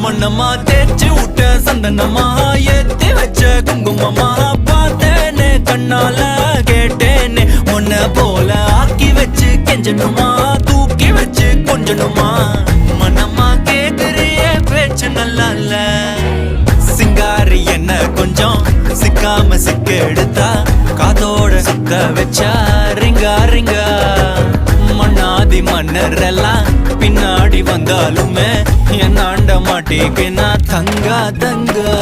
மண்ணம்மா தேய்ச்சி விட்ட சந்தனமா ஏத்தி வச்ச குங்குமமா பார்த்தேனே கண்ணால கேட்டேனே உன்ன போல ஆக்கி வச்சு கெஞ்சணுமா தூக்கி வச்சு கொஞ்சணுமா மனமா கேக்குறிய பேச்சு நல்லா இல்ல சிங்காரி என்ன கொஞ்சம் சிக்காம சிக்க எடுத்தா காதோட சுத்த வச்சா ரிங்கா ரிங்கா மண்ணாதி மன்னர் எல்லாம் பின்னாடி வந்தாலுமே என் ஆண்ட மாட்டேக்கு நான் தங்கா தங்கா